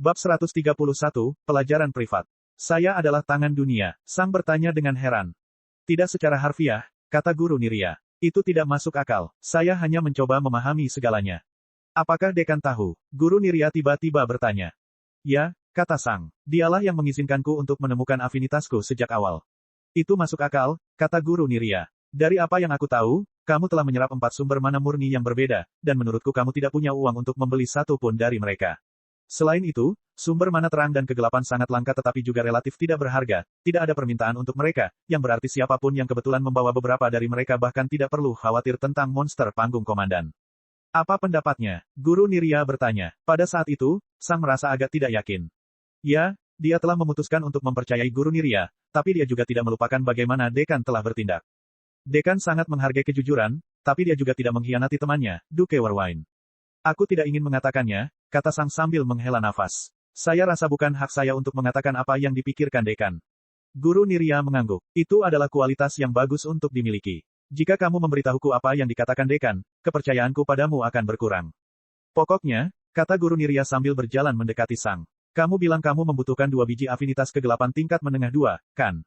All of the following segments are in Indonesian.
Bab 131, Pelajaran Privat. Saya adalah tangan dunia, Sang bertanya dengan heran. Tidak secara harfiah, kata guru Niria. Itu tidak masuk akal, saya hanya mencoba memahami segalanya. Apakah dekan tahu? Guru Niria tiba-tiba bertanya. Ya, kata Sang. Dialah yang mengizinkanku untuk menemukan afinitasku sejak awal. Itu masuk akal, kata guru Niria. Dari apa yang aku tahu, kamu telah menyerap 4 sumber mana murni yang berbeda, dan menurutku kamu tidak punya uang untuk membeli satu pun dari mereka. Selain itu, sumber mana terang dan kegelapan sangat langka tetapi juga relatif tidak berharga, tidak ada permintaan untuk mereka, yang berarti siapapun yang kebetulan membawa beberapa dari mereka bahkan tidak perlu khawatir tentang monster panggung komandan. Apa pendapatnya? Guru Niria bertanya. Pada saat itu, Sang merasa agak tidak yakin. Ya, dia telah memutuskan untuk mempercayai guru Niria, tapi dia juga tidak melupakan bagaimana dekan telah bertindak. Dekan sangat menghargai kejujuran, tapi dia juga tidak mengkhianati temannya, Duke Warwine. Aku tidak ingin mengatakannya, kata Sang sambil menghela nafas. Saya rasa bukan hak saya untuk mengatakan apa yang dipikirkan dekan. Guru Niria mengangguk. Itu adalah kualitas yang bagus untuk dimiliki. Jika kamu memberitahuku apa yang dikatakan dekan, kepercayaanku padamu akan berkurang. Pokoknya, kata guru Niria sambil berjalan mendekati Sang. Kamu bilang kamu membutuhkan 2 biji afinitas kegelapan tingkat menengah 2, kan?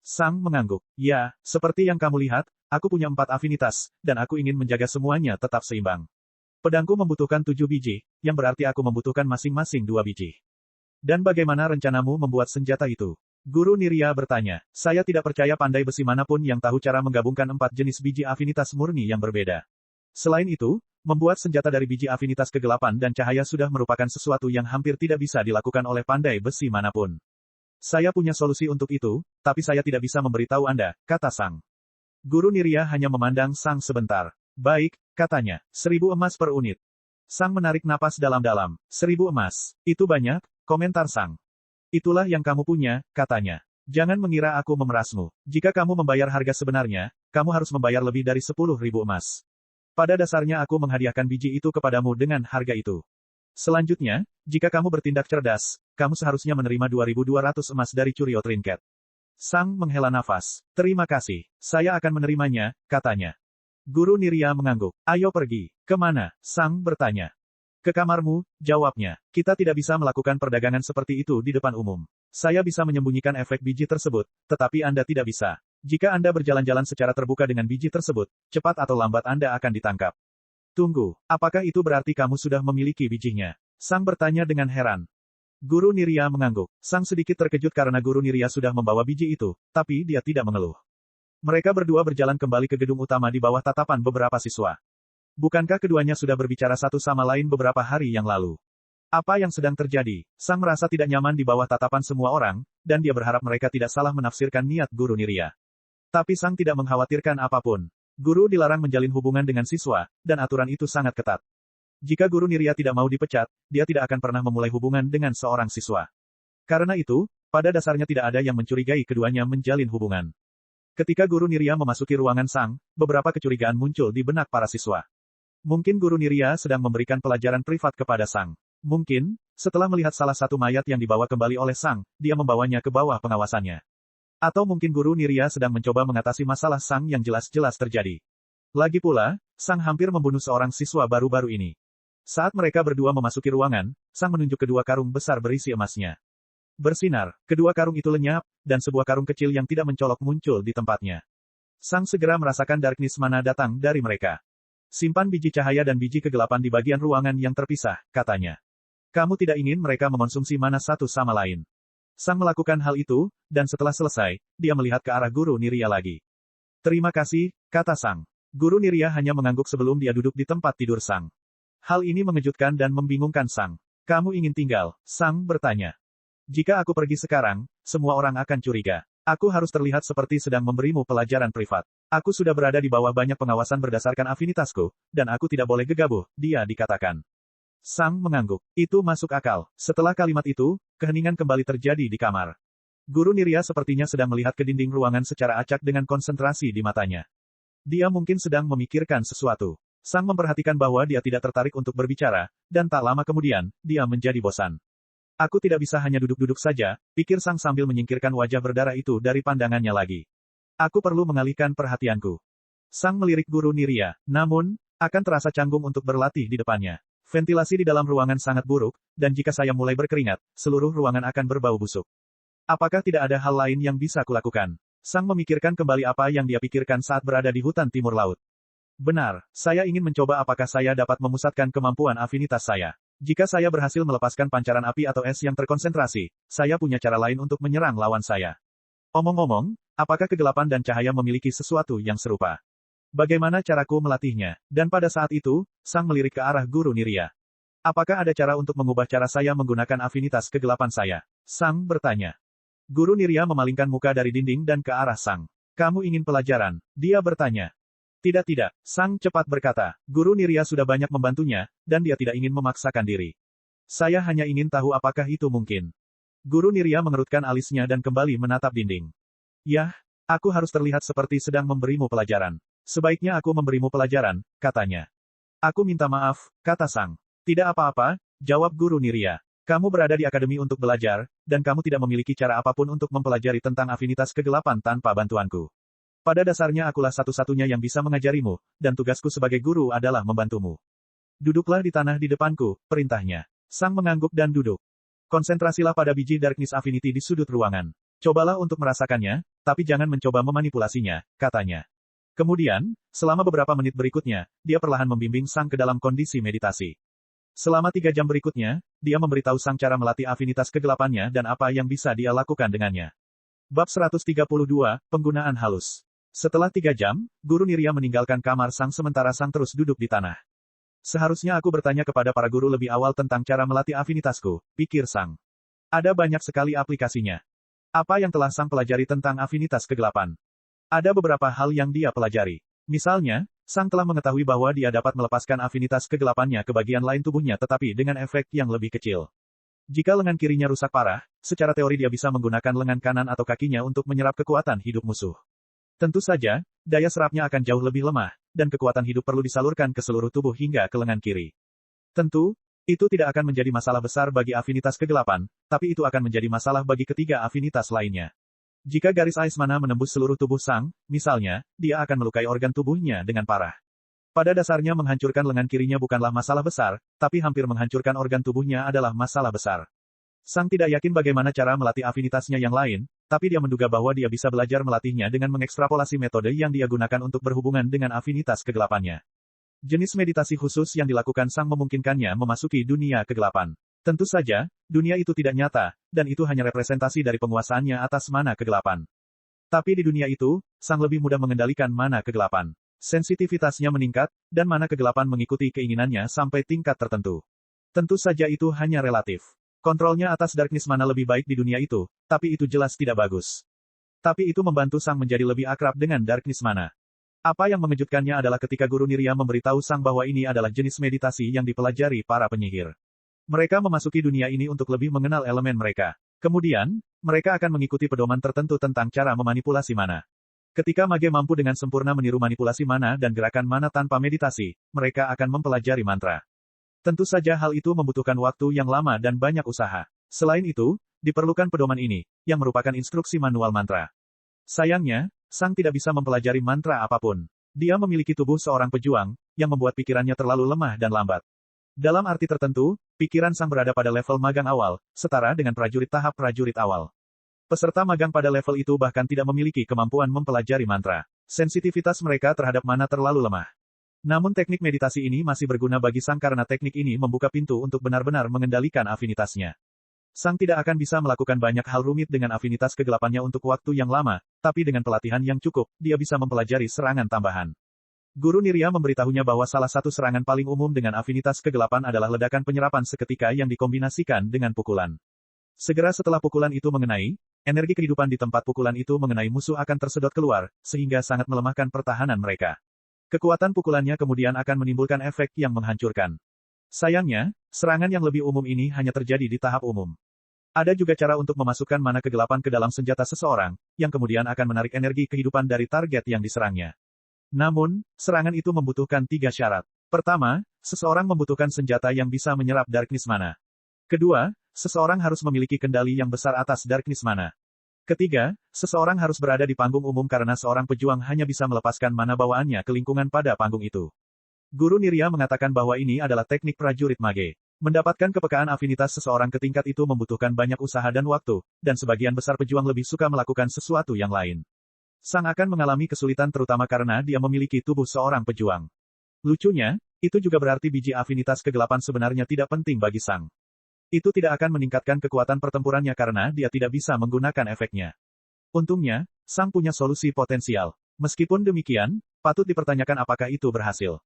Sang mengangguk. Ya, seperti yang kamu lihat, aku punya 4 afinitas, dan aku ingin menjaga semuanya tetap seimbang. Pedangku membutuhkan 7 biji, yang berarti aku membutuhkan masing-masing 2 biji. Dan bagaimana rencanamu membuat senjata itu? Guru Niria bertanya. Saya tidak percaya pandai besi manapun yang tahu cara menggabungkan 4 jenis biji afinitas murni yang berbeda. Selain itu, membuat senjata dari biji afinitas kegelapan dan cahaya sudah merupakan sesuatu yang hampir tidak bisa dilakukan oleh pandai besi manapun. Saya punya solusi untuk itu, tapi saya tidak bisa memberitahu Anda, kata Sang. Guru Niria hanya memandang Sang sebentar. Baik, katanya, 1000 emas per unit. Sang menarik napas dalam-dalam. 1000 emas. Itu banyak, komentar Sang. Itulah yang kamu punya, katanya. Jangan mengira aku memerasmu. Jika kamu membayar harga sebenarnya, kamu harus membayar lebih dari 10.000 emas. Pada dasarnya aku menghadiahkan biji itu kepadamu dengan harga itu. Selanjutnya, jika kamu bertindak cerdas, kamu seharusnya menerima 2.200 emas dari Curio Trinket. Sang menghela nafas. Terima kasih. Saya akan menerimanya, katanya. Guru Niria mengangguk. Ayo pergi. Kemana? Sang bertanya. Ke kamarmu, jawabnya. Kita tidak bisa melakukan perdagangan seperti itu di depan umum. Saya bisa menyembunyikan efek biji tersebut, tetapi Anda tidak bisa. Jika Anda berjalan-jalan secara terbuka dengan biji tersebut, cepat atau lambat Anda akan ditangkap. Tunggu, apakah itu berarti kamu sudah memiliki bijinya? Sang bertanya dengan heran. Guru Niria mengangguk. Sang sedikit terkejut karena Guru Niria sudah membawa biji itu, tapi dia tidak mengeluh. Mereka berdua berjalan kembali ke gedung utama di bawah tatapan beberapa siswa. Bukankah keduanya sudah berbicara satu sama lain beberapa hari yang lalu? Apa yang sedang terjadi? Sang merasa tidak nyaman di bawah tatapan semua orang, dan dia berharap mereka tidak salah menafsirkan niat Guru Niria. Tapi Sang tidak mengkhawatirkan apapun. Guru dilarang menjalin hubungan dengan siswa, dan aturan itu sangat ketat. Jika Guru Niria tidak mau dipecat, dia tidak akan pernah memulai hubungan dengan seorang siswa. Karena itu, pada dasarnya tidak ada yang mencurigai keduanya menjalin hubungan. Ketika Guru Niria memasuki ruangan Sang, beberapa kecurigaan muncul di benak para siswa. Mungkin Guru Niria sedang memberikan pelajaran privat kepada Sang. Mungkin, setelah melihat salah satu mayat yang dibawa kembali oleh Sang, dia membawanya ke bawah pengawasannya. Atau mungkin Guru Niria sedang mencoba mengatasi masalah Sang yang jelas-jelas terjadi. Lagi pula, Sang hampir membunuh seorang siswa baru-baru ini. Saat mereka berdua memasuki ruangan, Sang menunjuk kedua karung besar berisi emasnya. Bersinar, kedua karung itu lenyap, dan sebuah karung kecil yang tidak mencolok muncul di tempatnya. Sang segera merasakan darkness mana datang dari mereka. Simpan biji cahaya dan biji kegelapan di bagian ruangan yang terpisah, katanya. Kamu tidak ingin mereka mengonsumsi mana satu sama lain. Sang melakukan hal itu, dan setelah selesai, dia melihat ke arah Guru Niria lagi. Terima kasih, kata Sang. Guru Niria hanya mengangguk sebelum dia duduk di tempat tidur Sang. Hal ini mengejutkan dan membingungkan Sang. Kamu ingin tinggal? Sang bertanya. Jika aku pergi sekarang, semua orang akan curiga. Aku harus terlihat seperti sedang memberimu pelajaran privat. Aku sudah berada di bawah banyak pengawasan berdasarkan afinitasku, dan aku tidak boleh gegabah, dia dikatakan. Sang mengangguk. Itu masuk akal. Setelah kalimat itu, keheningan kembali terjadi di kamar. Guru Niria sepertinya sedang melihat ke dinding ruangan secara acak dengan konsentrasi di matanya. Dia mungkin sedang memikirkan sesuatu. Sang memperhatikan bahwa dia tidak tertarik untuk berbicara, dan tak lama kemudian, dia menjadi bosan. Aku tidak bisa hanya duduk-duduk saja, pikir Sang sambil menyingkirkan wajah berdarah itu dari pandangannya lagi. Aku perlu mengalihkan perhatianku. Sang melirik Guru Niria, namun, akan terasa canggung untuk berlatih di depannya. Ventilasi di dalam ruangan sangat buruk, dan jika saya mulai berkeringat, seluruh ruangan akan berbau busuk. Apakah tidak ada hal lain yang bisa kulakukan? Sang memikirkan kembali apa yang dia pikirkan saat berada di hutan timur laut. Benar, saya ingin mencoba apakah saya dapat memusatkan kemampuan afinitas saya. Jika saya berhasil melepaskan pancaran api atau es yang terkonsentrasi, saya punya cara lain untuk menyerang lawan saya. Omong-omong, apakah kegelapan dan cahaya memiliki sesuatu yang serupa? Bagaimana caraku melatihnya? Dan pada saat itu, Sang melirik ke arah Guru Nirya. Apakah ada cara untuk mengubah cara saya menggunakan afinitas kegelapan saya? Sang bertanya. Guru Nirya memalingkan muka dari dinding dan ke arah Sang. Kamu ingin pelajaran? Dia bertanya. Tidak, Sang cepat berkata. Guru Nirya sudah banyak membantunya, dan dia tidak ingin memaksakan diri. Saya hanya ingin tahu apakah itu mungkin. Guru Nirya mengerutkan alisnya dan kembali menatap dinding. Yah, aku harus terlihat seperti sedang memberimu pelajaran. Sebaiknya aku memberimu pelajaran, katanya. Aku minta maaf, kata Sang. Tidak apa-apa, jawab Guru Nirya. Kamu berada di akademi untuk belajar, dan kamu tidak memiliki cara apapun untuk mempelajari tentang afinitas kegelapan tanpa bantuanku. Pada dasarnya akulah satu-satunya yang bisa mengajarimu, dan tugasku sebagai guru adalah membantumu. Duduklah di tanah di depanku, perintahnya. Sang mengangguk dan duduk. Konsentrasilah pada biji Darkness Affinity di sudut ruangan. Cobalah untuk merasakannya, tapi jangan mencoba memanipulasinya, katanya. Kemudian, selama beberapa menit berikutnya, dia perlahan membimbing Sang ke dalam kondisi meditasi. Selama 3 jam berikutnya, dia memberitahu Sang cara melatih afinitas kegelapannya dan apa yang bisa dia lakukan dengannya. Bab 132, Penggunaan Halus. Setelah 3 jam, Guru Nirya meninggalkan kamar Sang sementara Sang terus duduk di tanah. Seharusnya aku bertanya kepada para guru lebih awal tentang cara melatih afinitasku, pikir Sang. Ada banyak sekali aplikasinya. Apa yang telah Sang pelajari tentang afinitas kegelapan? Ada beberapa hal yang dia pelajari. Misalnya, Sang telah mengetahui bahwa dia dapat melepaskan afinitas kegelapannya ke bagian lain tubuhnya tetapi dengan efek yang lebih kecil. Jika lengan kirinya rusak parah, secara teori dia bisa menggunakan lengan kanan atau kakinya untuk menyerap kekuatan hidup musuh. Tentu saja, daya serapnya akan jauh lebih lemah, dan kekuatan hidup perlu disalurkan ke seluruh tubuh hingga ke lengan kiri. Tentu, itu tidak akan menjadi masalah besar bagi afinitas kegelapan, tapi itu akan menjadi masalah bagi ketiga afinitas lainnya. Jika garis ais mana menembus seluruh tubuh Sang, misalnya, dia akan melukai organ tubuhnya dengan parah. Pada dasarnya menghancurkan lengan kirinya bukanlah masalah besar, tapi hampir menghancurkan organ tubuhnya adalah masalah besar. Sang tidak yakin bagaimana cara melatih afinitasnya yang lain, tapi dia menduga bahwa dia bisa belajar melatihnya dengan mengekstrapolasi metode yang dia gunakan untuk berhubungan dengan afinitas kegelapannya. Jenis meditasi khusus yang dilakukan Sang memungkinkannya memasuki dunia kegelapan. Tentu saja, dunia itu tidak nyata, dan itu hanya representasi dari penguasaannya atas mana kegelapan. Tapi di dunia itu, Sang lebih mudah mengendalikan mana kegelapan. Sensitivitasnya meningkat, dan mana kegelapan mengikuti keinginannya sampai tingkat tertentu. Tentu saja itu hanya relatif. Kontrolnya atas darkness mana lebih baik di dunia itu, tapi itu jelas tidak bagus. Tapi itu membantu Sang menjadi lebih akrab dengan darkness mana. Apa yang mengejutkannya adalah ketika Guru Nirya memberitahu Sang bahwa ini adalah jenis meditasi yang dipelajari para penyihir. Mereka memasuki dunia ini untuk lebih mengenal elemen mereka. Kemudian, mereka akan mengikuti pedoman tertentu tentang cara memanipulasi mana. Ketika mage mampu dengan sempurna meniru manipulasi mana dan gerakan mana tanpa meditasi, mereka akan mempelajari mantra. Tentu saja hal itu membutuhkan waktu yang lama dan banyak usaha. Selain itu, diperlukan pedoman ini, yang merupakan instruksi manual mantra. Sayangnya, Sang tidak bisa mempelajari mantra apapun. Dia memiliki tubuh seorang pejuang, yang membuat pikirannya terlalu lemah dan lambat. Dalam arti tertentu, pikiran Sang berada pada level magang awal, setara dengan prajurit tahap prajurit awal. Peserta magang pada level itu bahkan tidak memiliki kemampuan mempelajari mantra. Sensitivitas mereka terhadap mana terlalu lemah. Namun teknik meditasi ini masih berguna bagi Sang karena teknik ini membuka pintu untuk benar-benar mengendalikan afinitasnya. Sang tidak akan bisa melakukan banyak hal rumit dengan afinitas kegelapannya untuk waktu yang lama, tapi dengan pelatihan yang cukup, dia bisa mempelajari serangan tambahan. Guru Nirya memberitahunya bahwa salah satu serangan paling umum dengan afinitas kegelapan adalah ledakan penyerapan seketika yang dikombinasikan dengan pukulan. Segera setelah pukulan itu mengenai, energi kehidupan di tempat pukulan itu mengenai musuh akan tersedot keluar, sehingga sangat melemahkan pertahanan mereka. Kekuatan pukulannya kemudian akan menimbulkan efek yang menghancurkan. Sayangnya, serangan yang lebih umum ini hanya terjadi di tahap umum. Ada juga cara untuk memasukkan mana kegelapan ke dalam senjata seseorang, yang kemudian akan menarik energi kehidupan dari target yang diserangnya. Namun, serangan itu membutuhkan 3 syarat. Pertama, seseorang membutuhkan senjata yang bisa menyerap darkness mana. Kedua, seseorang harus memiliki kendali yang besar atas darkness mana. Ketiga, seseorang harus berada di panggung umum karena seorang pejuang hanya bisa melepaskan mana bawaannya ke lingkungan pada panggung itu. Guru Nirya mengatakan bahwa ini adalah teknik prajurit mage. Mendapatkan kepekaan afinitas seseorang ke tingkat itu membutuhkan banyak usaha dan waktu, dan sebagian besar pejuang lebih suka melakukan sesuatu yang lain. Sang akan mengalami kesulitan terutama karena dia memiliki tubuh seorang pejuang. Lucunya, itu juga berarti biji afinitas kegelapan sebenarnya tidak penting bagi Sang. Itu tidak akan meningkatkan kekuatan pertempurannya karena dia tidak bisa menggunakan efeknya. Untungnya, Sang punya solusi potensial. Meskipun demikian, patut dipertanyakan apakah itu berhasil.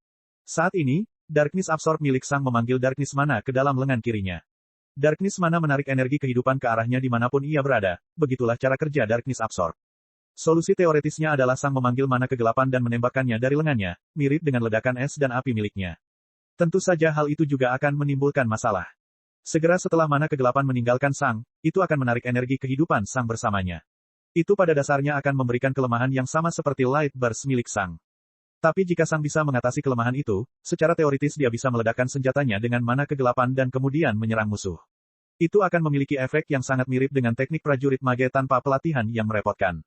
Saat ini, Darkness Absorb milik Sang memanggil Darkness Mana ke dalam lengan kirinya. Darkness Mana menarik energi kehidupan ke arahnya dimanapun ia berada, begitulah cara kerja Darkness Absorb. Solusi teoretisnya adalah Sang memanggil mana kegelapan dan menembakkannya dari lengannya, mirip dengan ledakan es dan api miliknya. Tentu saja hal itu juga akan menimbulkan masalah. Segera setelah mana kegelapan meninggalkan Sang, itu akan menarik energi kehidupan Sang bersamanya. Itu pada dasarnya akan memberikan kelemahan yang sama seperti Light Burst milik Sang. Tapi jika Sang bisa mengatasi kelemahan itu, secara teoritis dia bisa meledakkan senjatanya dengan mana kegelapan dan kemudian menyerang musuh. Itu akan memiliki efek yang sangat mirip dengan teknik prajurit mage tanpa pelatihan yang merepotkan.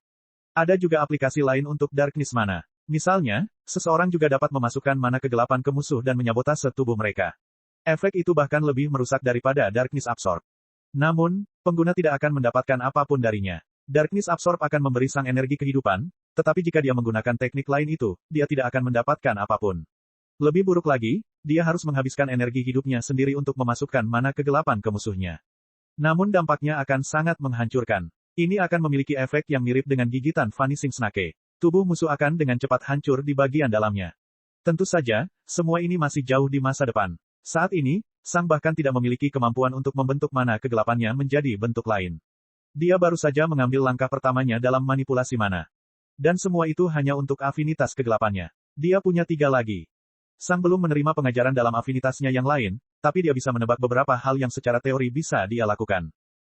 Ada juga aplikasi lain untuk Darkness Mana. Misalnya, seseorang juga dapat memasukkan mana kegelapan ke musuh dan menyabotase tubuh mereka. Efek itu bahkan lebih merusak daripada Darkness Absorb. Namun, pengguna tidak akan mendapatkan apapun darinya. Darkness Absorb akan memberi Sang energi kehidupan, tetapi jika dia menggunakan teknik lain itu, dia tidak akan mendapatkan apapun. Lebih buruk lagi, dia harus menghabiskan energi hidupnya sendiri untuk memasukkan mana kegelapan ke musuhnya. Namun dampaknya akan sangat menghancurkan. Ini akan memiliki efek yang mirip dengan gigitan Vanishing Snake. Tubuh musuh akan dengan cepat hancur di bagian dalamnya. Tentu saja, semua ini masih jauh di masa depan. Saat ini, Sang bahkan tidak memiliki kemampuan untuk membentuk mana kegelapannya menjadi bentuk lain. Dia baru saja mengambil langkah pertamanya dalam manipulasi mana. Dan semua itu hanya untuk afinitas kegelapannya. Dia punya 3 lagi. Sang belum menerima pengajaran dalam afinitasnya yang lain, tapi dia bisa menebak beberapa hal yang secara teori bisa dia lakukan.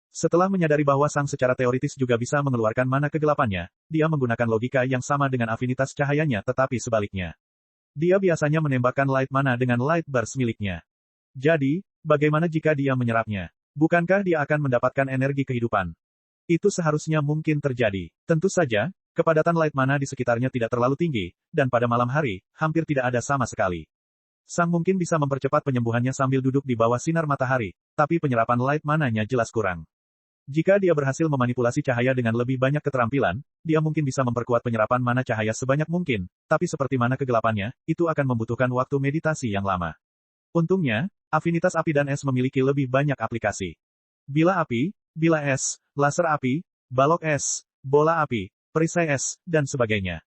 Setelah menyadari bahwa Sang secara teoritis juga bisa mengeluarkan mana kegelapannya, dia menggunakan logika yang sama dengan afinitas cahayanya tetapi sebaliknya. Dia biasanya menembakkan light mana dengan light burst miliknya. Jadi, bagaimana jika dia menyerapnya? Bukankah dia akan mendapatkan energi kehidupan? Itu seharusnya mungkin terjadi. Tentu saja, kepadatan light mana di sekitarnya tidak terlalu tinggi, dan pada malam hari, hampir tidak ada sama sekali. Sang mungkin bisa mempercepat penyembuhannya sambil duduk di bawah sinar matahari, tapi penyerapan light mananya jelas kurang. Jika dia berhasil memanipulasi cahaya dengan lebih banyak keterampilan, dia mungkin bisa memperkuat penyerapan mana cahaya sebanyak mungkin, tapi seperti mana kegelapannya, itu akan membutuhkan waktu meditasi yang lama. Untungnya, afinitas api dan es memiliki lebih banyak aplikasi. Bila api, bila es, laser api, balok es, bola api, perisai es, dan sebagainya.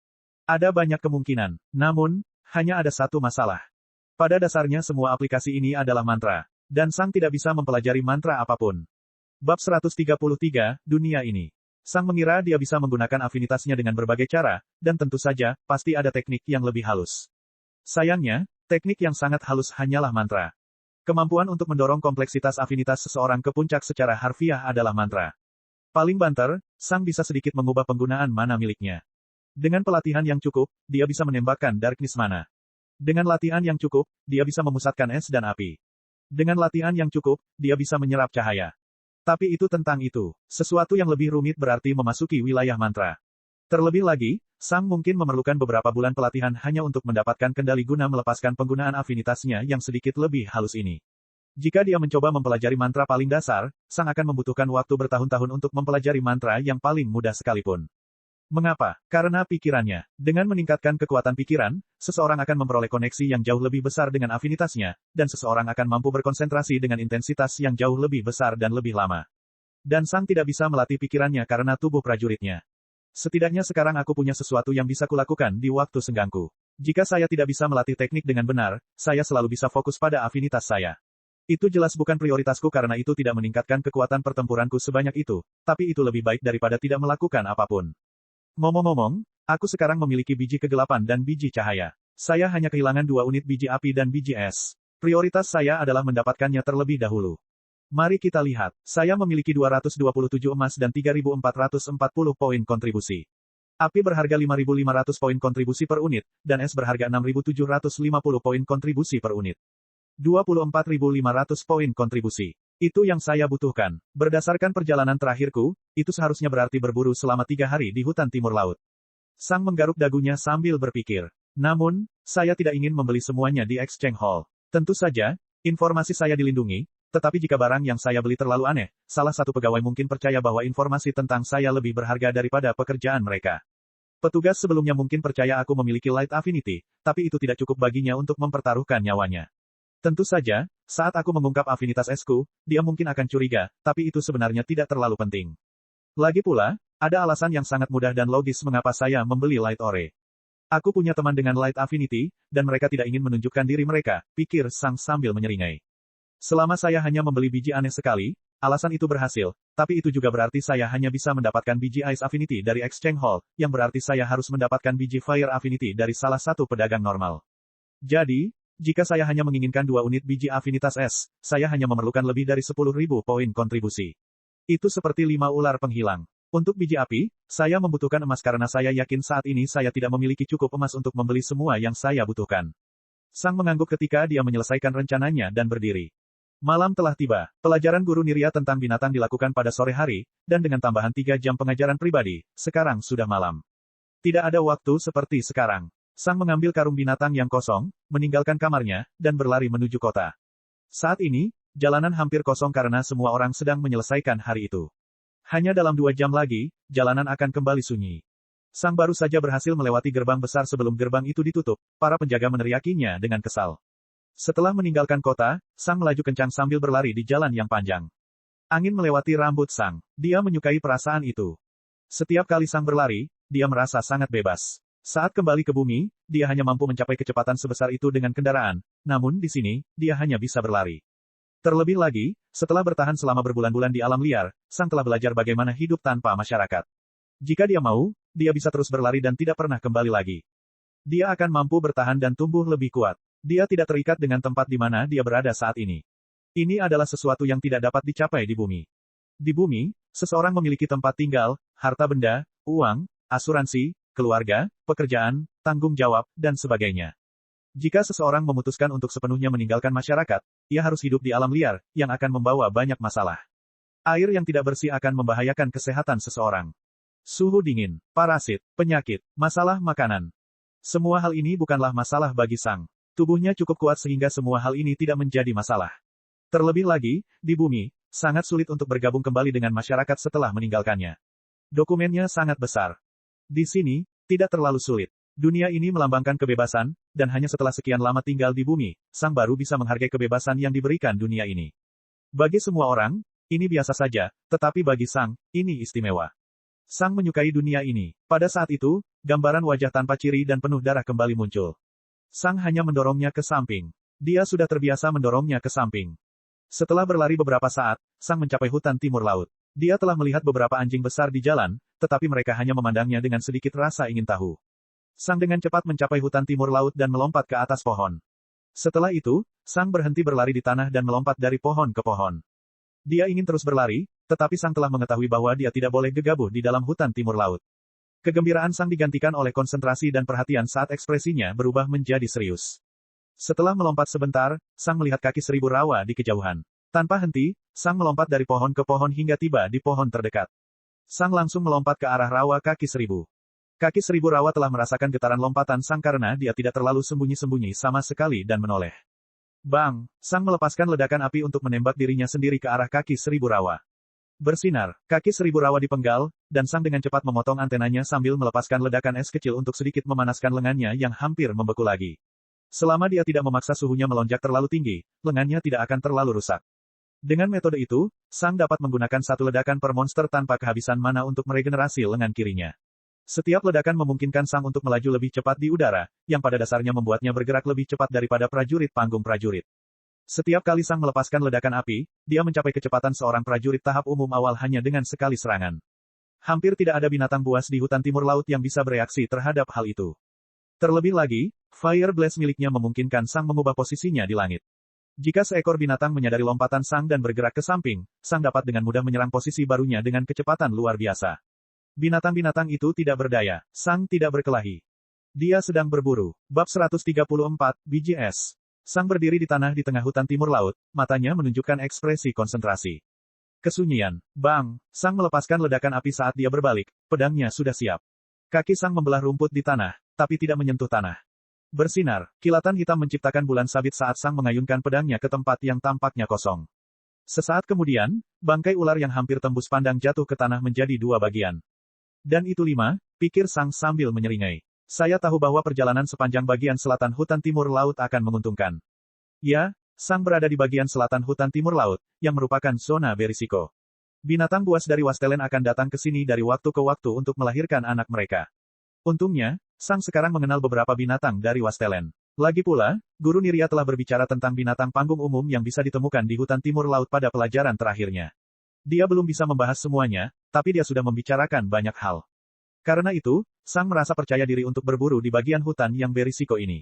Ada banyak kemungkinan, namun, hanya ada satu masalah. Pada dasarnya semua aplikasi ini adalah mantra, dan Sang tidak bisa mempelajari mantra apapun. Bab 133, Dunia Ini. Sang mengira dia bisa menggunakan afinitasnya dengan berbagai cara, dan tentu saja, pasti ada teknik yang lebih halus. Sayangnya, teknik yang sangat halus hanyalah mantra. Kemampuan untuk mendorong kompleksitas afinitas seseorang ke puncak secara harfiah adalah mantra. Paling banter, Sang bisa sedikit mengubah penggunaan mana miliknya. Dengan pelatihan yang cukup, dia bisa menembakkan Darkness Mana. Dengan latihan yang cukup, dia bisa memusatkan es dan api. Dengan latihan yang cukup, dia bisa menyerap cahaya. Tapi itu tentang itu. Sesuatu yang lebih rumit berarti memasuki wilayah mantra. Terlebih lagi, Sang mungkin memerlukan beberapa bulan pelatihan hanya untuk mendapatkan kendali guna melepaskan penggunaan afinitasnya yang sedikit lebih halus ini. Jika dia mencoba mempelajari mantra paling dasar, Sang akan membutuhkan waktu bertahun-tahun untuk mempelajari mantra yang paling mudah sekalipun. Mengapa? Karena pikirannya. Dengan meningkatkan kekuatan pikiran, seseorang akan memperoleh koneksi yang jauh lebih besar dengan afinitasnya, dan seseorang akan mampu berkonsentrasi dengan intensitas yang jauh lebih besar dan lebih lama. Dan Sang tidak bisa melatih pikirannya karena tubuh prajuritnya. Setidaknya sekarang aku punya sesuatu yang bisa kulakukan di waktu senggangku. Jika saya tidak bisa melatih teknik dengan benar, saya selalu bisa fokus pada afinitas saya. Itu jelas bukan prioritasku karena itu tidak meningkatkan kekuatan pertempuranku sebanyak itu, tapi itu lebih baik daripada tidak melakukan apapun. Ngomong-ngomong, aku sekarang memiliki biji kegelapan dan biji cahaya. Saya hanya kehilangan 2 unit biji api dan biji es. Prioritas saya adalah mendapatkannya terlebih dahulu. Mari kita lihat. Saya memiliki 227 emas dan 3.440 poin kontribusi. Api berharga 5.500 poin kontribusi per unit, dan es berharga 6.750 poin kontribusi per unit. 24.500 poin kontribusi. Itu yang saya butuhkan. Berdasarkan perjalanan terakhirku, itu seharusnya berarti berburu selama 3 hari di hutan timur laut. Sang menggaruk dagunya sambil berpikir. Namun, saya tidak ingin membeli semuanya di Exchange Hall. Tentu saja, informasi saya dilindungi, tetapi jika barang yang saya beli terlalu aneh, salah satu pegawai mungkin percaya bahwa informasi tentang saya lebih berharga daripada pekerjaan mereka. Petugas sebelumnya mungkin percaya aku memiliki Light Affinity, tapi itu tidak cukup baginya untuk mempertaruhkan nyawanya. Tentu saja, saat aku mengungkap afinitas esku, dia mungkin akan curiga, tapi itu sebenarnya tidak terlalu penting. Lagi pula, ada alasan yang sangat mudah dan logis mengapa saya membeli Light Ore. Aku punya teman dengan Light Affinity, dan mereka tidak ingin menunjukkan diri mereka, pikir Sang sambil menyeringai. Selama saya hanya membeli biji aneh sekali, alasan itu berhasil, tapi itu juga berarti saya hanya bisa mendapatkan biji Ice Affinity dari Exchange Hall, yang berarti saya harus mendapatkan biji Fire Affinity dari salah satu pedagang normal. Jadi, jika saya hanya menginginkan 2 unit biji afinitas es, saya hanya memerlukan lebih dari 10.000 poin kontribusi. Itu seperti 5 ular penghilang. Untuk biji api, saya membutuhkan emas karena saya yakin saat ini saya tidak memiliki cukup emas untuk membeli semua yang saya butuhkan. Sang mengangguk ketika dia menyelesaikan rencananya dan berdiri. Malam telah tiba. Pelajaran guru Niria tentang binatang dilakukan pada sore hari, dan dengan tambahan 3 jam pengajaran pribadi, sekarang sudah malam. Tidak ada waktu seperti sekarang. Sang mengambil karung binatang yang kosong, meninggalkan kamarnya, dan berlari menuju kota. Saat ini, jalanan hampir kosong karena semua orang sedang menyelesaikan hari itu. Hanya dalam 2 jam lagi, jalanan akan kembali sunyi. Sang baru saja berhasil melewati gerbang besar sebelum gerbang itu ditutup, para penjaga meneriakinya dengan kesal. Setelah meninggalkan kota, Sang melaju kencang sambil berlari di jalan yang panjang. Angin melewati rambut Sang. Dia menyukai perasaan itu. Setiap kali Sang berlari, dia merasa sangat bebas. Saat kembali ke bumi, dia hanya mampu mencapai kecepatan sebesar itu dengan kendaraan, namun di sini, dia hanya bisa berlari. Terlebih lagi, setelah bertahan selama berbulan-bulan di alam liar, Sang telah belajar bagaimana hidup tanpa masyarakat. Jika dia mau, dia bisa terus berlari dan tidak pernah kembali lagi. Dia akan mampu bertahan dan tumbuh lebih kuat. Dia tidak terikat dengan tempat di mana dia berada saat ini. Ini adalah sesuatu yang tidak dapat dicapai di bumi. Di bumi, seseorang memiliki tempat tinggal, harta benda, uang, asuransi, keluarga, pekerjaan, tanggung jawab, dan sebagainya. Jika seseorang memutuskan untuk sepenuhnya meninggalkan masyarakat, ia harus hidup di alam liar, yang akan membawa banyak masalah. Air yang tidak bersih akan membahayakan kesehatan seseorang. Suhu dingin, parasit, penyakit, masalah makanan. Semua hal ini bukanlah masalah bagi Sang. Tubuhnya cukup kuat sehingga semua hal ini tidak menjadi masalah. Terlebih lagi, di bumi, sangat sulit untuk bergabung kembali dengan masyarakat setelah meninggalkannya. Dokumennya sangat besar. Di sini, tidak terlalu sulit. Dunia ini melambangkan kebebasan, dan hanya setelah sekian lama tinggal di bumi, Sang baru bisa menghargai kebebasan yang diberikan dunia ini. Bagi semua orang, ini biasa saja, tetapi bagi Sang, ini istimewa. Sang menyukai dunia ini. Pada saat itu, gambaran wajah tanpa ciri dan penuh darah kembali muncul. Sang hanya mendorongnya ke samping. Dia sudah terbiasa mendorongnya ke samping. Setelah berlari beberapa saat, Sang mencapai hutan timur laut. Dia telah melihat beberapa anjing besar di jalan, tetapi mereka hanya memandangnya dengan sedikit rasa ingin tahu. Sang dengan cepat mencapai hutan timur laut dan melompat ke atas pohon. Setelah itu, Sang berhenti berlari di tanah dan melompat dari pohon ke pohon. Dia ingin terus berlari, tetapi Sang telah mengetahui bahwa dia tidak boleh gegabah di dalam hutan timur laut. Kegembiraan Sang digantikan oleh konsentrasi dan perhatian saat ekspresinya berubah menjadi serius. Setelah melompat sebentar, Sang melihat kaki 1000 rawa di kejauhan. Tanpa henti, Sang melompat dari pohon ke pohon hingga tiba di pohon terdekat. Sang langsung melompat ke arah rawa kaki 1000. Kaki 1000 rawa telah merasakan getaran lompatan Sang karena dia tidak terlalu sembunyi-sembunyi sama sekali dan menoleh. Bang! Sang melepaskan ledakan api untuk menembak dirinya sendiri ke arah kaki 1000 rawa. Bersinar, kaki 1000 rawa dipenggal, dan Sang dengan cepat memotong antenanya sambil melepaskan ledakan es kecil untuk sedikit memanaskan lengannya yang hampir membeku lagi. Selama dia tidak memaksa suhunya melonjak terlalu tinggi, lengannya tidak akan terlalu rusak. Dengan metode itu, Sang dapat menggunakan satu ledakan per monster tanpa kehabisan mana untuk meregenerasi lengan kirinya. Setiap ledakan memungkinkan Sang untuk melaju lebih cepat di udara, yang pada dasarnya membuatnya bergerak lebih cepat daripada prajurit panggung prajurit. Setiap kali Sang melepaskan ledakan api, dia mencapai kecepatan seorang prajurit tahap umum awal hanya dengan sekali serangan. Hampir tidak ada binatang buas di hutan timur laut yang bisa bereaksi terhadap hal itu. Terlebih lagi, Fire Blast miliknya memungkinkan Sang mengubah posisinya di langit. Jika seekor binatang menyadari lompatan Sang dan bergerak ke samping, Sang dapat dengan mudah menyerang posisi barunya dengan kecepatan luar biasa. Binatang-binatang itu tidak berdaya, Sang tidak berkelahi. Dia sedang berburu. Bab 134, biji es. Sang berdiri di tanah di tengah hutan timur laut, matanya menunjukkan ekspresi konsentrasi. Kesunyian. Bang! Sang melepaskan ledakan api saat dia berbalik, pedangnya sudah siap. Kaki Sang membelah rumput di tanah, tapi tidak menyentuh tanah. Bersinar, kilatan hitam menciptakan bulan sabit saat Sang mengayunkan pedangnya ke tempat yang tampaknya kosong. Sesaat kemudian, bangkai ular yang hampir tembus pandang jatuh ke tanah menjadi dua bagian. Dan itu 5, pikir Sang sambil menyeringai. Saya tahu bahwa perjalanan sepanjang bagian selatan hutan timur laut akan menguntungkan. Ya, Sang berada di bagian selatan hutan timur laut, yang merupakan zona berisiko. Binatang buas dari Wastelen akan datang ke sini dari waktu ke waktu untuk melahirkan anak mereka. Untungnya, Sang sekarang mengenal beberapa binatang dari Wastelen. Lagi pula, Guru Niria telah berbicara tentang binatang panggung umum yang bisa ditemukan di hutan timur laut pada pelajaran terakhirnya. Dia belum bisa membahas semuanya, tapi dia sudah membicarakan banyak hal. Karena itu, Sang merasa percaya diri untuk berburu di bagian hutan yang berisiko ini.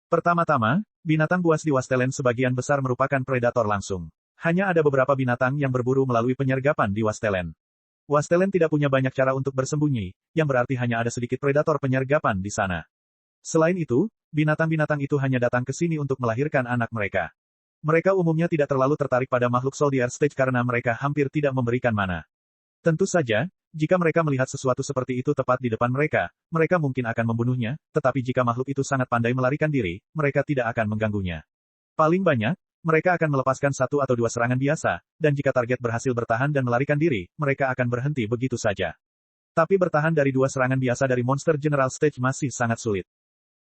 Pertama-tama, binatang buas di Wastelen sebagian besar merupakan predator langsung. Hanya ada beberapa binatang yang berburu melalui penyergapan di Wastelen. Wastelen tidak punya banyak cara untuk bersembunyi, yang berarti hanya ada sedikit predator penyergapan di sana. Selain itu, binatang-binatang itu hanya datang ke sini untuk melahirkan anak mereka. Mereka umumnya tidak terlalu tertarik pada makhluk soldier stage karena mereka hampir tidak memberikan mana. Tentu saja, jika mereka melihat sesuatu seperti itu tepat di depan mereka, mereka mungkin akan membunuhnya, tetapi jika makhluk itu sangat pandai melarikan diri, mereka tidak akan mengganggunya. Paling banyak, mereka akan melepaskan 1 atau 2 serangan biasa, dan jika target berhasil bertahan dan melarikan diri, mereka akan berhenti begitu saja. Tapi bertahan dari 2 serangan biasa dari monster General Stage masih sangat sulit.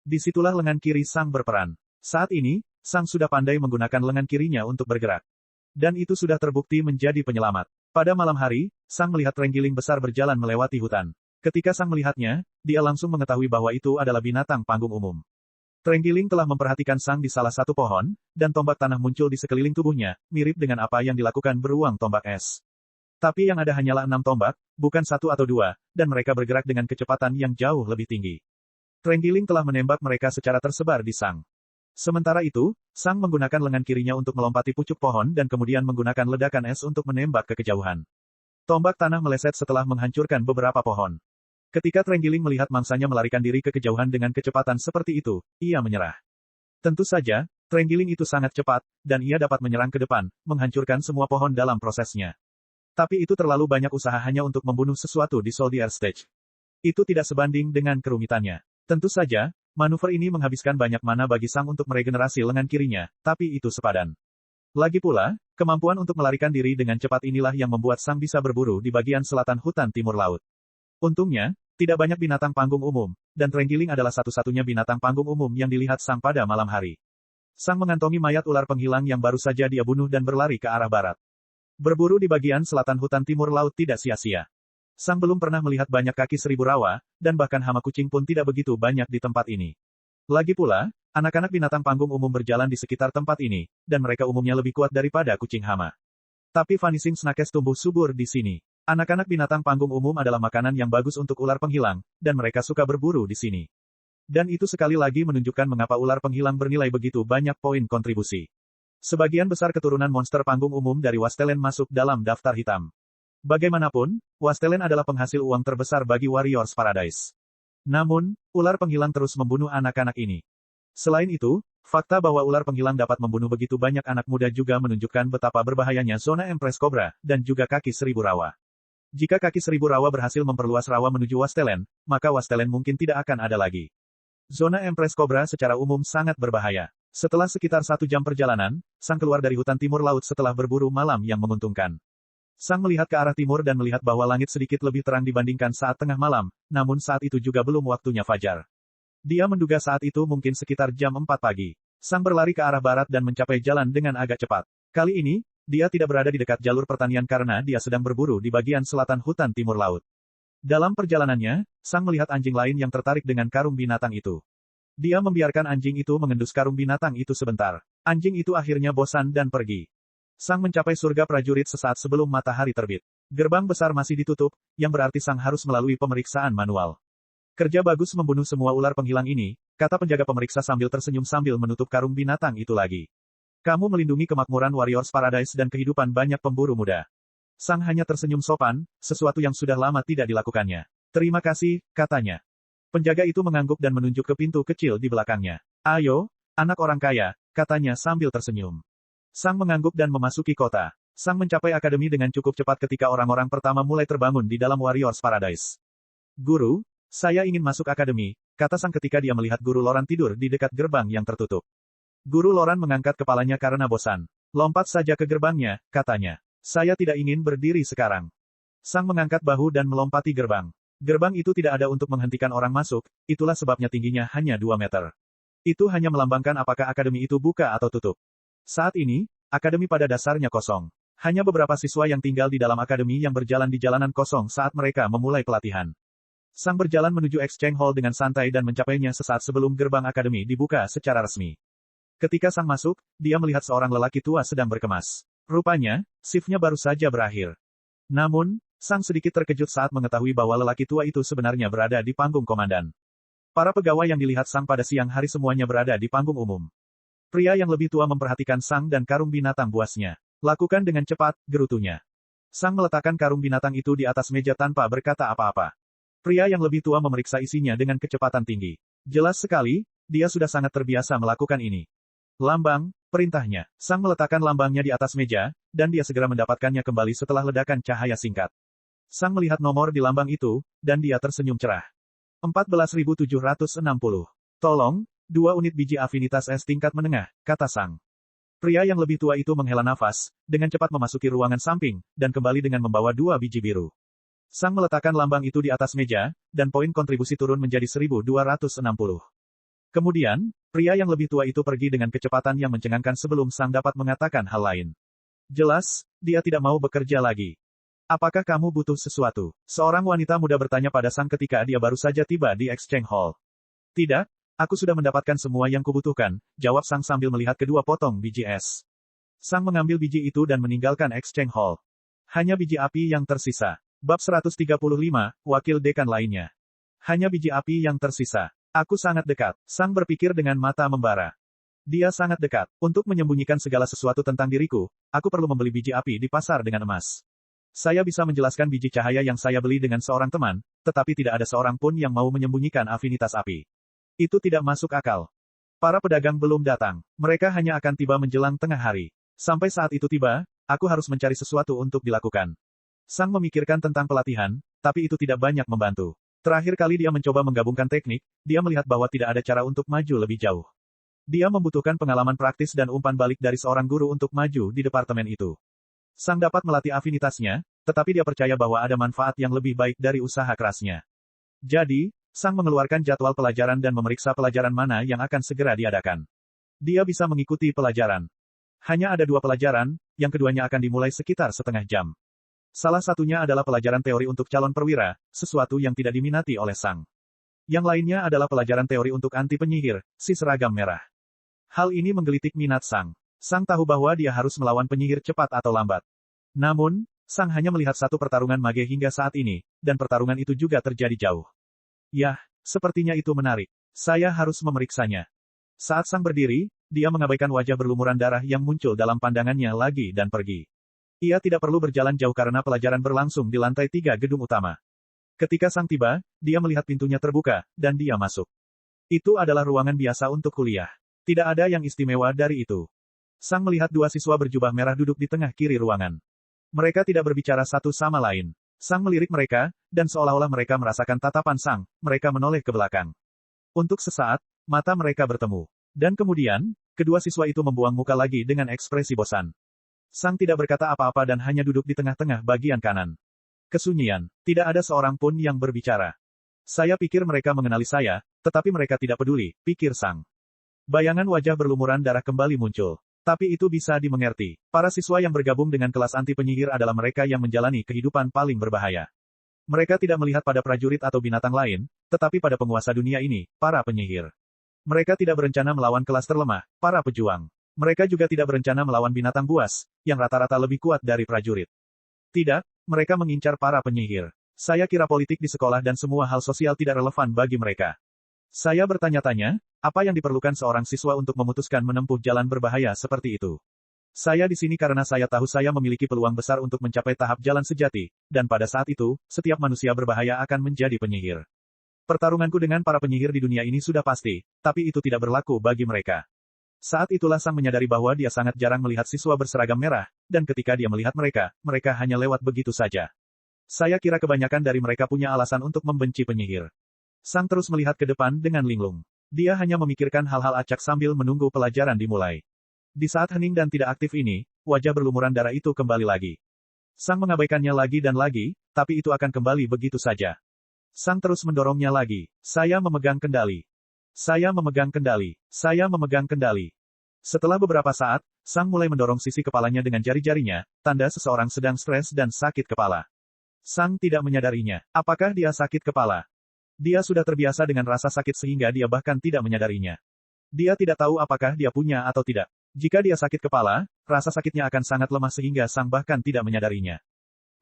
Disitulah lengan kiri Sang berperan. Saat ini, Sang sudah pandai menggunakan lengan kirinya untuk bergerak. Dan itu sudah terbukti menjadi penyelamat. Pada malam hari, Sang melihat terenggiling besar berjalan melewati hutan. Ketika Sang melihatnya, dia langsung mengetahui bahwa itu adalah binatang panggung umum. Terenggiling telah memperhatikan Sang di salah satu pohon, dan tombak tanah muncul di sekeliling tubuhnya, mirip dengan apa yang dilakukan beruang tombak es. Tapi yang ada hanyalah 6 tombak, bukan 1 atau 2, dan mereka bergerak dengan kecepatan yang jauh lebih tinggi. Terenggiling telah menembak mereka secara tersebar di Sang. Sementara itu, Sang menggunakan lengan kirinya untuk melompati pucuk pohon dan kemudian menggunakan ledakan es untuk menembak ke kejauhan. Tombak tanah meleset setelah menghancurkan beberapa pohon. Ketika Terenggiling melihat mangsanya melarikan diri ke kejauhan dengan kecepatan seperti itu, ia menyerah. Tentu saja, Terenggiling itu sangat cepat, dan ia dapat menyerang ke depan, menghancurkan semua pohon dalam prosesnya. Tapi itu terlalu banyak usaha hanya untuk membunuh sesuatu di Soldier Stage. Itu tidak sebanding dengan kerumitannya. Tentu saja, manuver ini menghabiskan banyak mana bagi Sang untuk meregenerasi lengan kirinya, tapi itu sepadan. Lagi pula, kemampuan untuk melarikan diri dengan cepat inilah yang membuat Sang bisa berburu di bagian selatan hutan timur laut. Untungnya, tidak banyak binatang panggung umum, dan Terenggiling adalah satu-satunya binatang panggung umum yang dilihat Sang pada malam hari. Sang mengantongi mayat ular penghilang yang baru saja dia bunuh dan berlari ke arah barat. Berburu di bagian selatan hutan timur laut tidak sia-sia. Sang belum pernah melihat banyak kaki 1000 rawa, dan bahkan hama kucing pun tidak begitu banyak di tempat ini. Lagi pula, anak-anak binatang panggung umum berjalan di sekitar tempat ini, dan mereka umumnya lebih kuat daripada kucing hama. Tapi Vanishing Snakes tumbuh subur di sini. Anak-anak binatang panggung umum adalah makanan yang bagus untuk ular penghilang, dan mereka suka berburu di sini. Dan itu sekali lagi menunjukkan mengapa ular penghilang bernilai begitu banyak poin kontribusi. Sebagian besar keturunan monster panggung umum dari Wastelen masuk dalam daftar hitam. Bagaimanapun, Wastelen adalah penghasil uang terbesar bagi Warriors Paradise. Namun, ular penghilang terus membunuh anak-anak ini. Selain itu, fakta bahwa ular penghilang dapat membunuh begitu banyak anak muda juga menunjukkan betapa berbahayanya zona Empress Cobra, dan juga kaki 1000 rawa. Jika kaki 1000 rawa berhasil memperluas rawa menuju Wastelen, maka Wastelen mungkin tidak akan ada lagi. Zona Empress Cobra secara umum sangat berbahaya. Setelah sekitar 1 jam perjalanan, Sang keluar dari hutan timur laut setelah berburu malam yang menguntungkan. Sang melihat ke arah timur dan melihat bahwa langit sedikit lebih terang dibandingkan saat tengah malam, namun saat itu juga belum waktunya fajar. Dia menduga saat itu mungkin sekitar jam 4 pagi. Sang berlari ke arah barat dan mencapai jalan dengan agak cepat. Kali ini, dia tidak berada di dekat jalur pertanian karena dia sedang berburu di bagian selatan hutan timur laut. Dalam perjalanannya, Sang melihat anjing lain yang tertarik dengan karung binatang itu. Dia membiarkan anjing itu mengendus karung binatang itu sebentar. Anjing itu akhirnya bosan dan pergi. Sang mencapai surga prajurit sesaat sebelum matahari terbit. Gerbang besar masih ditutup, yang berarti Sang harus melalui pemeriksaan manual. Kerja bagus membunuh semua ular penghilang ini, kata penjaga pemeriksa sambil tersenyum sambil menutup karung binatang itu lagi. Kamu melindungi kemakmuran Warriors Paradise dan kehidupan banyak pemburu muda. Sang hanya tersenyum sopan, sesuatu yang sudah lama tidak dilakukannya. Terima kasih, katanya. Penjaga itu mengangguk dan menunjuk ke pintu kecil di belakangnya. Ayo, anak orang kaya, katanya sambil tersenyum. Sang mengangguk dan memasuki kota. Sang mencapai akademi dengan cukup cepat ketika orang-orang pertama mulai terbangun di dalam Warriors Paradise. Guru, saya ingin masuk akademi, kata Sang ketika dia melihat Guru Loran tidur di dekat gerbang yang tertutup. Guru Loran mengangkat kepalanya karena bosan. Lompat saja ke gerbangnya, katanya. Saya tidak ingin berdiri sekarang. Sang mengangkat bahu dan melompati gerbang. Gerbang itu tidak ada untuk menghentikan orang masuk, itulah sebabnya tingginya hanya 2 meter. Itu hanya melambangkan apakah akademi itu buka atau tutup. Saat ini, akademi pada dasarnya kosong. Hanya beberapa siswa yang tinggal di dalam akademi yang berjalan di jalanan kosong saat mereka memulai pelatihan. Sang berjalan menuju Exchange Hall dengan santai dan mencapainya sesaat sebelum gerbang akademi dibuka secara resmi. Ketika Sang masuk, dia melihat seorang lelaki tua sedang berkemas. Rupanya, shift-nya baru saja berakhir. Namun, Sang sedikit terkejut saat mengetahui bahwa lelaki tua itu sebenarnya berada di panggung komandan. Para pegawai yang dilihat Sang pada siang hari semuanya berada di panggung umum. Pria yang lebih tua memperhatikan Sang dan karung binatang buasnya. Lakukan dengan cepat, gerutunya. Sang meletakkan karung binatang itu di atas meja tanpa berkata apa-apa. Pria yang lebih tua memeriksa isinya dengan kecepatan tinggi. Jelas sekali, dia sudah sangat terbiasa melakukan ini. Lambang, perintahnya. Sang meletakkan lambangnya di atas meja, dan dia segera mendapatkannya kembali setelah ledakan cahaya singkat. Sang melihat nomor di lambang itu, dan dia tersenyum cerah. 14.760. Tolong, 2 unit biji afinitas S tingkat menengah, kata Sang. Pria yang lebih tua itu menghela nafas, dengan cepat memasuki ruangan samping, dan kembali dengan membawa 2 biji biru. Sang meletakkan lambang itu di atas meja, dan poin kontribusi turun menjadi 1.260. Kemudian, pria yang lebih tua itu pergi dengan kecepatan yang mencengangkan sebelum Sang dapat mengatakan hal lain. Jelas, dia tidak mau bekerja lagi. Apakah kamu butuh sesuatu? Seorang wanita muda bertanya pada Sang ketika dia baru saja tiba di Exchange Hall. Tidak, aku sudah mendapatkan semua yang kubutuhkan, jawab Sang sambil melihat kedua potong biji es. Sang mengambil biji itu dan meninggalkan Exchange Hall. Hanya biji api yang tersisa. Bab 135, Wakil Dekan lainnya. Hanya biji api yang tersisa. Aku sangat dekat. Sang berpikir dengan mata membara. Dia sangat dekat. Untuk menyembunyikan segala sesuatu tentang diriku, aku perlu membeli biji api di pasar dengan emas. Saya bisa menjelaskan biji cahaya yang saya beli dengan seorang teman, tetapi tidak ada seorang pun yang mau menyembunyikan afinitas api. Itu tidak masuk akal. Para pedagang belum datang. Mereka hanya akan tiba menjelang tengah hari. Sampai saat itu tiba, aku harus mencari sesuatu untuk dilakukan. Sang memikirkan tentang pelatihan, tapi itu tidak banyak membantu. Terakhir kali dia mencoba menggabungkan teknik, dia melihat bahwa tidak ada cara untuk maju lebih jauh. Dia membutuhkan pengalaman praktis dan umpan balik dari seorang guru untuk maju di departemen itu. Sang dapat melatih afinitasnya, tetapi dia percaya bahwa ada manfaat yang lebih baik dari usaha kerasnya. Jadi, Sang mengeluarkan jadwal pelajaran dan memeriksa pelajaran mana yang akan segera diadakan. Dia bisa mengikuti pelajaran. Hanya ada 2 pelajaran, yang keduanya akan dimulai sekitar setengah jam. Salah satunya adalah pelajaran teori untuk calon perwira, sesuatu yang tidak diminati oleh Sang. Yang lainnya adalah pelajaran teori untuk anti penyihir, si seragam merah. Hal ini menggelitik minat Sang. Sang tahu bahwa dia harus melawan penyihir cepat atau lambat. Namun, Sang hanya melihat satu pertarungan mage hingga saat ini, dan pertarungan itu juga terjadi jauh. Yah, sepertinya itu menarik. Saya harus memeriksanya. Saat Sang berdiri, dia mengabaikan wajah berlumuran darah yang muncul dalam pandangannya lagi dan pergi. Ia tidak perlu berjalan jauh karena pelajaran berlangsung di lantai 3 gedung utama. Ketika Sang tiba, dia melihat pintunya terbuka, dan dia masuk. Itu adalah ruangan biasa untuk kuliah. Tidak ada yang istimewa dari itu. Sang melihat 2 siswa berjubah merah duduk di tengah kiri ruangan. Mereka tidak berbicara satu sama lain. Sang melirik mereka, dan seolah-olah mereka merasakan tatapan Sang, mereka menoleh ke belakang. Untuk sesaat, mata mereka bertemu. Dan kemudian, kedua siswa itu membuang muka lagi dengan ekspresi bosan. Sang tidak berkata apa-apa dan hanya duduk di tengah-tengah bagian kanan. Kesunyian. Tidak ada seorang pun yang berbicara. Saya pikir mereka mengenali saya, tetapi mereka tidak peduli, pikir Sang. Bayangan wajah berlumuran darah kembali muncul. Tapi itu bisa dimengerti. Para siswa yang bergabung dengan kelas anti penyihir adalah mereka yang menjalani kehidupan paling berbahaya. Mereka tidak melihat pada prajurit atau binatang lain, tetapi pada penguasa dunia ini, para penyihir. Mereka tidak berencana melawan kelas terlemah, para pejuang. Mereka juga tidak berencana melawan binatang buas, yang rata-rata lebih kuat dari prajurit. Tidak, mereka mengincar para penyihir. Saya kira politik di sekolah dan semua hal sosial tidak relevan bagi mereka. Saya bertanya-tanya, apa yang diperlukan seorang siswa untuk memutuskan menempuh jalan berbahaya seperti itu? Saya di sini karena saya tahu saya memiliki peluang besar untuk mencapai tahap jalan sejati, dan pada saat itu, setiap manusia berbahaya akan menjadi penyihir. Pertarunganku dengan para penyihir di dunia ini sudah pasti, tapi itu tidak berlaku bagi mereka. Saat itulah Sang menyadari bahwa dia sangat jarang melihat siswa berseragam merah, dan ketika dia melihat mereka, mereka hanya lewat begitu saja. Saya kira kebanyakan dari mereka punya alasan untuk membenci penyihir. Sang terus melihat ke depan dengan linglung. Dia hanya memikirkan hal-hal acak sambil menunggu pelajaran dimulai. Di saat hening dan tidak aktif ini, wajah berlumuran darah itu kembali lagi. Sang mengabaikannya lagi dan lagi, tapi itu akan kembali begitu saja. Sang terus mendorongnya lagi. Saya memegang kendali. Saya memegang kendali. Saya memegang kendali. Setelah beberapa saat, Sang mulai mendorong sisi kepalanya dengan jari-jarinya, tanda seseorang sedang stres dan sakit kepala. Sang tidak menyadarinya. Apakah dia sakit kepala? Dia sudah terbiasa dengan rasa sakit sehingga dia bahkan tidak menyadarinya. Dia tidak tahu apakah dia punya atau tidak. Jika dia sakit kepala, rasa sakitnya akan sangat lemah sehingga Sang bahkan tidak menyadarinya.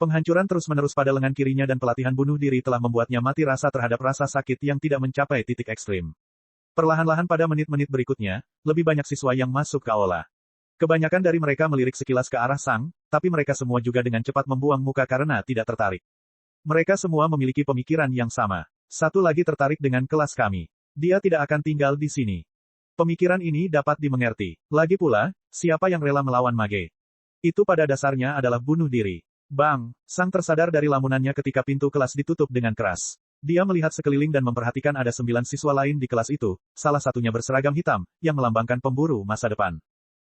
Penghancuran terus-menerus pada lengan kirinya dan pelatihan bunuh diri telah membuatnya mati rasa terhadap rasa sakit yang tidak mencapai titik ekstrim. Perlahan-lahan pada menit-menit berikutnya, lebih banyak siswa yang masuk ke aula. Kebanyakan dari mereka melirik sekilas ke arah Sang, tapi mereka semua juga dengan cepat membuang muka karena tidak tertarik. Mereka semua memiliki pemikiran yang sama. Satu lagi tertarik dengan kelas kami. Dia tidak akan tinggal di sini. Pemikiran ini dapat dimengerti. Lagi pula, siapa yang rela melawan mage? Itu pada dasarnya adalah bunuh diri. Bang! Sang tersadar dari lamunannya ketika pintu kelas ditutup dengan keras. Dia melihat sekeliling dan memperhatikan ada 9 siswa lain di kelas itu, salah satunya berseragam hitam, yang melambangkan pemburu masa depan.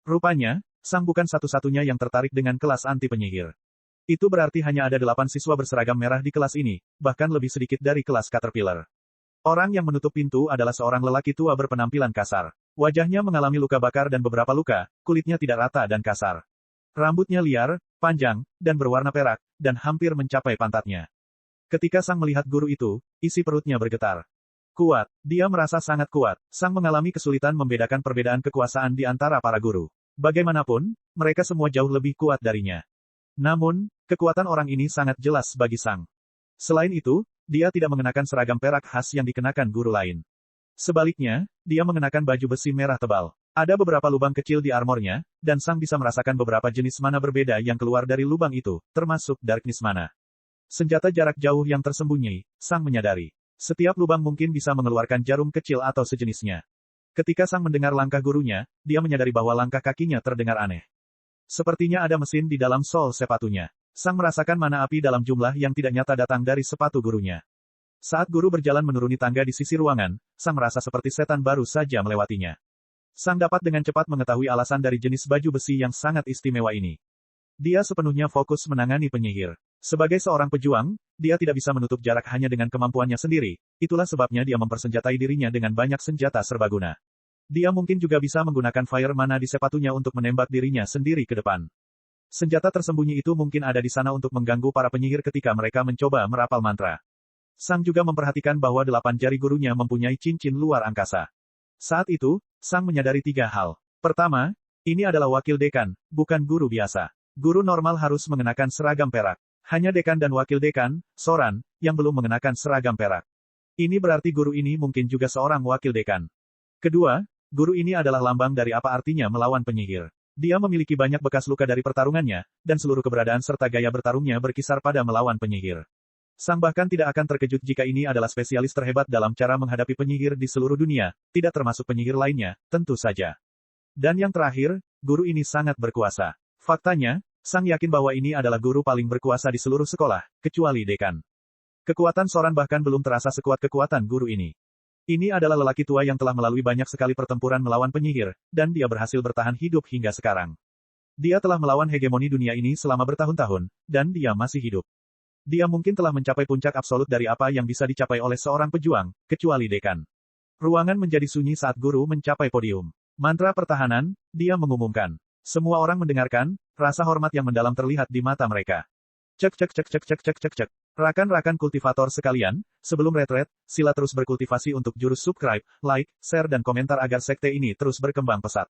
Rupanya, Sang bukan satu-satunya yang tertarik dengan kelas anti penyihir. Itu berarti hanya ada 8 siswa berseragam merah di kelas ini, bahkan lebih sedikit dari kelas Caterpillar. Orang yang menutup pintu adalah seorang lelaki tua berpenampilan kasar. Wajahnya mengalami luka bakar dan beberapa luka, kulitnya tidak rata dan kasar. Rambutnya liar, panjang, dan berwarna perak, dan hampir mencapai pantatnya. Ketika Sang melihat guru itu, isi perutnya bergetar. Kuat. Dia merasa sangat kuat. Sang mengalami kesulitan membedakan perbedaan kekuasaan di antara para guru. Bagaimanapun, mereka semua jauh lebih kuat darinya. Namun, kekuatan orang ini sangat jelas bagi Sang. Selain itu, dia tidak mengenakan seragam perak khas yang dikenakan guru lain. Sebaliknya, dia mengenakan baju besi merah tebal. Ada beberapa lubang kecil di armornya, dan Sang bisa merasakan beberapa jenis mana berbeda yang keluar dari lubang itu, termasuk darkness mana. Senjata jarak jauh yang tersembunyi, Sang menyadari. Setiap lubang mungkin bisa mengeluarkan jarum kecil atau sejenisnya. Ketika Sang mendengar langkah gurunya, dia menyadari bahwa langkah kakinya terdengar aneh. Sepertinya ada mesin di dalam sol sepatunya. Sang merasakan mana api dalam jumlah yang tidak nyata datang dari sepatu gurunya. Saat guru berjalan menuruni tangga di sisi ruangan, Sang merasa seperti setan baru saja melewatinya. Sang dapat dengan cepat mengetahui alasan dari jenis baju besi yang sangat istimewa ini. Dia sepenuhnya fokus menangani penyihir. Sebagai seorang pejuang, dia tidak bisa menutup jarak hanya dengan kemampuannya sendiri, itulah sebabnya dia mempersenjatai dirinya dengan banyak senjata serbaguna. Dia mungkin juga bisa menggunakan fire mana di sepatunya untuk menembak dirinya sendiri ke depan. Senjata tersembunyi itu mungkin ada di sana untuk mengganggu para penyihir ketika mereka mencoba merapal mantra. Sang juga memperhatikan bahwa 8 jari gurunya mempunyai cincin luar angkasa. Saat itu, Sang menyadari 3 hal. Pertama, ini adalah wakil dekan, bukan guru biasa. Guru normal harus mengenakan seragam perak. Hanya dekan dan wakil dekan, Soran, yang belum mengenakan seragam perak. Ini berarti guru ini mungkin juga seorang wakil dekan. Kedua, guru ini adalah lambang dari apa artinya melawan penyihir. Dia memiliki banyak bekas luka dari pertarungannya, dan seluruh keberadaan serta gaya bertarungnya berkisar pada melawan penyihir. Sang bahkan tidak akan terkejut jika ini adalah spesialis terhebat dalam cara menghadapi penyihir di seluruh dunia, tidak termasuk penyihir lainnya, tentu saja. Dan yang terakhir, guru ini sangat berkuasa. Faktanya, Sang yakin bahwa ini adalah guru paling berkuasa di seluruh sekolah, kecuali dekan. Kekuatan Soran bahkan belum terasa sekuat kekuatan guru ini. Ini adalah lelaki tua yang telah melalui banyak sekali pertempuran melawan penyihir, dan dia berhasil bertahan hidup hingga sekarang. Dia telah melawan hegemoni dunia ini selama bertahun-tahun, dan dia masih hidup. Dia mungkin telah mencapai puncak absolut dari apa yang bisa dicapai oleh seorang pejuang, kecuali dekan. Ruangan menjadi sunyi saat guru mencapai podium. Mantra pertahanan, dia mengumumkan. Semua orang mendengarkan, rasa hormat yang mendalam terlihat di mata mereka. Cek cek cek cek cek cek cek cek. Rakan-rakan kultivator sekalian, sebelum retret, sila terus berkultivasi untuk jurus subscribe, like, share dan komentar agar sekte ini terus berkembang pesat.